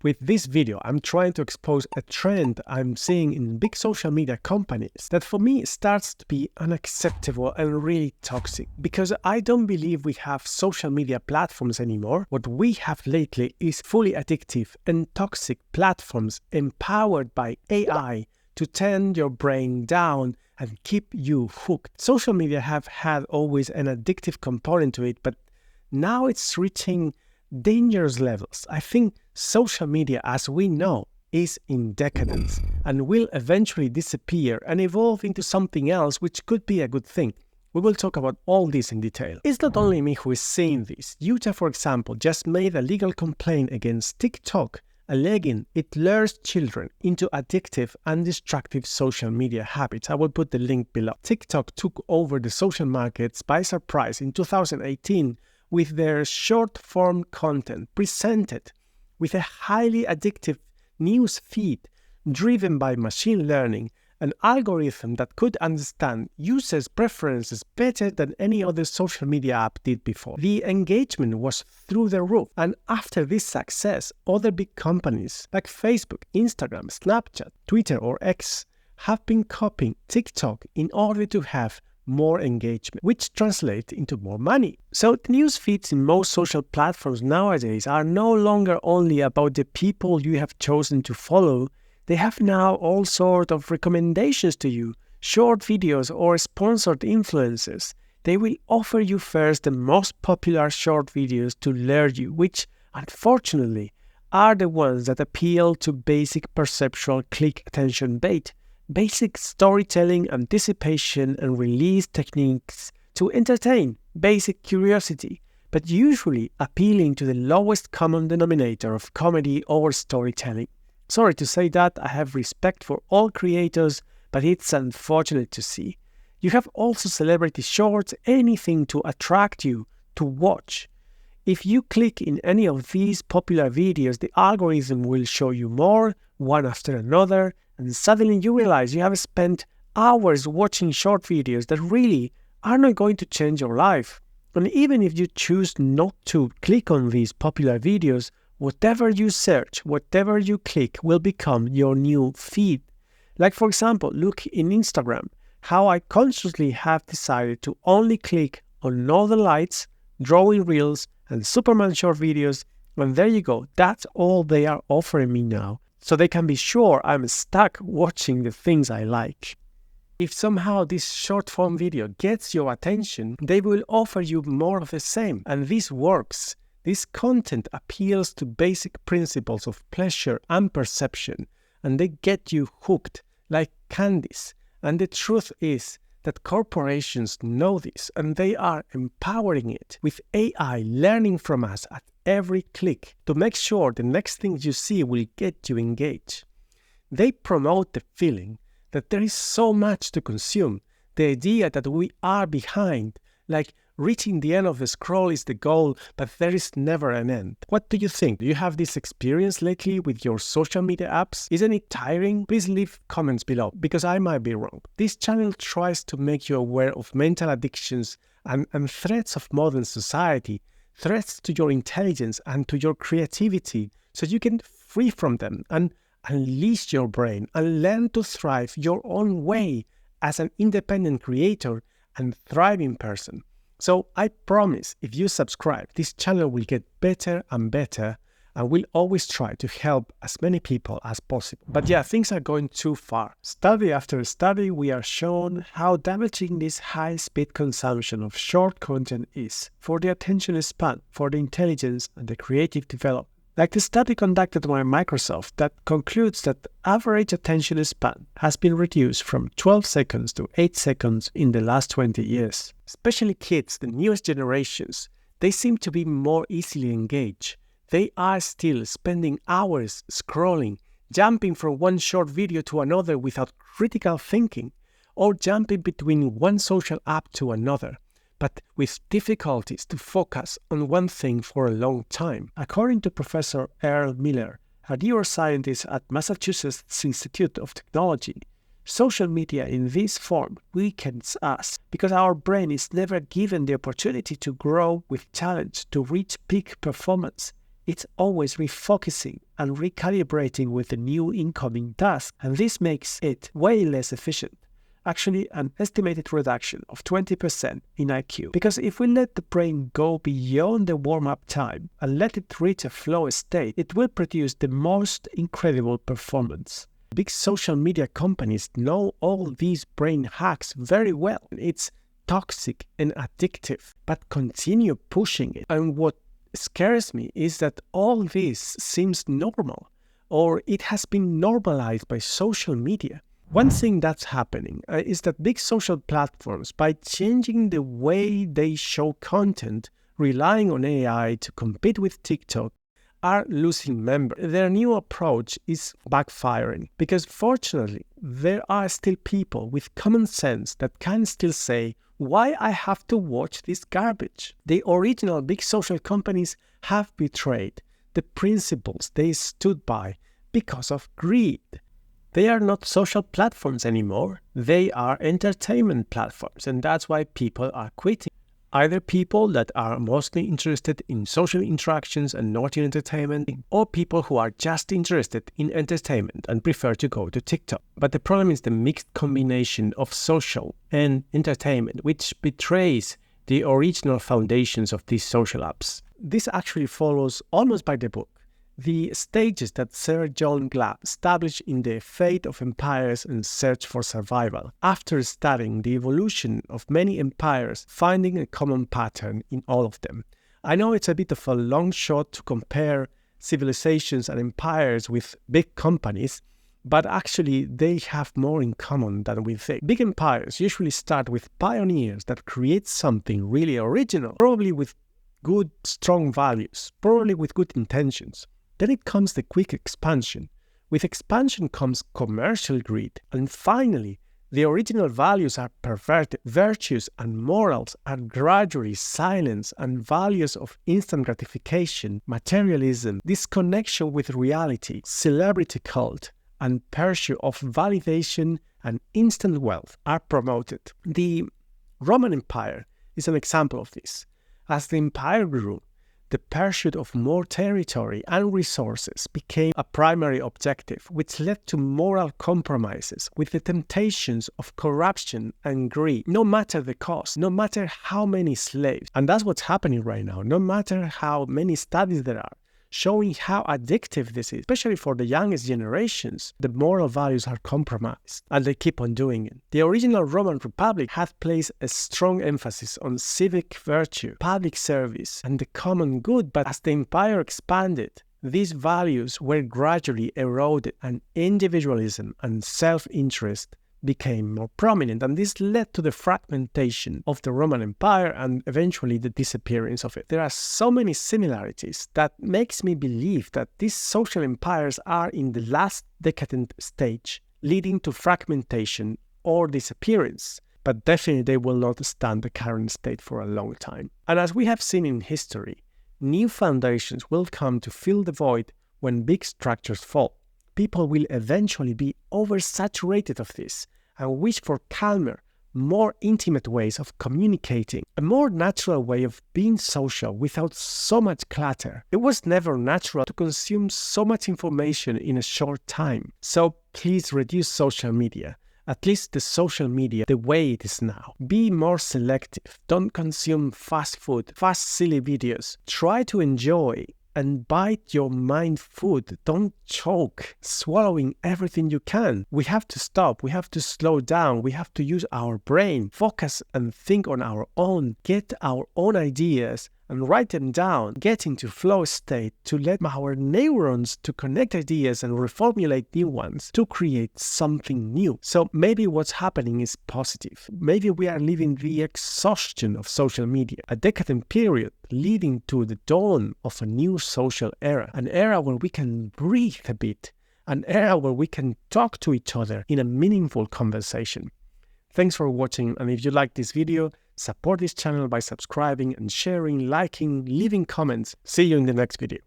With this video, I'm trying to expose a trend I'm seeing in big social media companies that for me starts to be unacceptable and really toxic, because I don't believe we have social media platforms anymore. What we have lately is fully addictive and toxic platforms empowered by AI to turn your brain down and keep you hooked. Social media have had always an addictive component to it, but now it's reaching dangerous levels. I think social media as we know is in decadence and will eventually disappear and evolve into something else, which could be a good thing. We will talk about all this in detail. It's not only me who is seeing this. Utah, for example, just made a legal complaint against TikTok, alleging it lures children into addictive and destructive social media habits. I will put the link below. TikTok took over the social markets by surprise in 2018 with their short-form content presented with a highly addictive news feed driven by machine learning, an algorithm that could understand users' preferences better than any other social media app did before. The engagement was through the roof, and after this success, other big companies like Facebook, Instagram, Snapchat, Twitter or X have been copying TikTok in order to have more engagement, which translates into more money. So the news feeds in most social platforms nowadays are no longer only about the people you have chosen to follow. They have now all sorts of recommendations to you, short videos or sponsored influencers. They will offer you first the most popular short videos to lure you, which unfortunately are the ones that appeal to basic perceptual click attention bait, basic storytelling, anticipation, and release techniques to entertain, basic curiosity, but usually appealing to the lowest common denominator of comedy or storytelling. Sorry to say that, I have respect for all creators, but it's unfortunate to see. You have also celebrity shorts, anything to attract you to watch. If you click in any of these popular videos, the algorithm will show you more, one after another, and suddenly you realize you have spent hours watching short videos that really are not going to change your life. And even if you choose not to click on these popular videos, whatever you search, whatever you click will become your new feed. Like for example, look in Instagram, how I consciously have decided to only click on Northern Lights, drawing reels, and Superman short videos, and there you go, that's all they are offering me now. So they can be sure I'm stuck watching the things I like. If somehow this short-form video gets your attention, they will offer you more of the same. And this works. This content appeals to basic principles of pleasure and perception, and they get you hooked like candies. And the truth is that corporations know this, and they are empowering it with AI learning from us at every click to make sure the next thing you see will get you engaged. They promote the feeling that there is so much to consume, the idea that we are behind, like reaching the end of the scroll is the goal, but there is never an end. What do you think? Do you have this experience lately with your social media apps? Isn't it tiring? Please leave comments below, because I might be wrong. This channel tries to make you aware of mental addictions and threats of modern society, threats to your intelligence and to your creativity, so you can free from them and unleash your brain and learn to thrive your own way as an independent creator and thriving person. So I promise, if you subscribe, this channel will get better and better, and we'll always try to help as many people as possible. But yeah, things are going too far. Study after study, we are shown how damaging this high-speed consumption of short content is for the attention span, for the intelligence and the creative development. Like the study conducted by Microsoft that concludes that the average attention span has been reduced from 12 seconds to 8 seconds in the last 20 years. Especially kids, the newest generations, they seem to be more easily engaged. They are still spending hours scrolling, jumping from one short video to another without critical thinking, or jumping between one social app to another, but with difficulties to focus on one thing for a long time. According to Professor Earl Miller, a neuroscientist at Massachusetts Institute of Technology, social media in this form weakens us because our brain is never given the opportunity to grow with challenge to reach peak performance. It's always refocusing and recalibrating with the new incoming task, and this makes it way less efficient. Actually, an estimated reduction of 20% in IQ. Because if we let the brain go beyond the warm-up time and let it reach a flow state, it will produce the most incredible performance. Big social media companies know all these brain hacks very well. It's toxic and addictive, but continue pushing it. And what scares me is that all this seems normal, or it has been normalized by social media. One thing that's happening is that big social platforms, by changing the way they show content, relying on AI to compete with TikTok, are losing members. Their new approach is backfiring because fortunately, there are still people with common sense that can still say, why I have to watch this garbage? The original big social companies have betrayed the principles they stood by because of greed. They are not social platforms anymore. They are entertainment platforms, and that's why people are quitting. Either people that are mostly interested in social interactions and not in entertainment, or people who are just interested in entertainment and prefer to go to TikTok. But the problem is the mixed combination of social and entertainment, which betrays the original foundations of these social apps. This actually follows almost by the book the stages that Sir John Gluck established in The Fate of Empires and Search for Survival, after studying the evolution of many empires, finding a common pattern in all of them. I know it's a bit of a long shot to compare civilizations and empires with big companies, but actually they have more in common than we think. Big empires usually start with pioneers that create something really original, probably with good, strong values, probably with good intentions. Then it comes the quick expansion. With expansion comes commercial greed. And finally, the original values are perverted. Virtues and morals are gradually silenced, and values of instant gratification, materialism, disconnection with reality, celebrity cult, and pursuit of validation and instant wealth are promoted. The Roman Empire is an example of this. As the empire grew, the pursuit of more territory and resources became a primary objective, which led to moral compromises with the temptations of corruption and greed, no matter the cost, no matter how many slaves. And that's what's happening right now, no matter how many studies there are, showing how addictive this is, especially for the youngest generations. The moral values are compromised, and they keep on doing it. The original Roman Republic had placed a strong emphasis on civic virtue, public service, and the common good, but as the empire expanded, these values were gradually eroded, and individualism and self-interest became more prominent, and this led to the fragmentation of the Roman Empire and eventually the disappearance of it. There are so many similarities that makes me believe that these social empires are in the last decadent stage, leading to fragmentation or disappearance, but definitely they will not stand the current state for a long time. And as we have seen in history, new foundations will come to fill the void when big structures fall. People will eventually be oversaturated of this and wish for calmer, more intimate ways of communicating, a more natural way of being social without so much clutter. It was never natural to consume so much information in a short time. So please reduce social media, at least the social media the way it is now. Be more selective. Don't consume fast food, fast silly videos. Try to enjoy and bite your mind food. Don't choke, swallowing everything you can. We have to stop. We have to slow down. We have to use our brain, focus and think on our own, get our own ideas and write them down, get into flow state to let our neurons to connect ideas and reformulate new ones to create something new. So maybe what's happening is positive. Maybe we are living the exhaustion of social media, a decadent period leading to the dawn of a new social era, an era where we can breathe a bit, an era where we can talk to each other in a meaningful conversation. Thanks for watching, and if you like this video, support this channel by subscribing and sharing, liking, leaving comments. See you in the next video.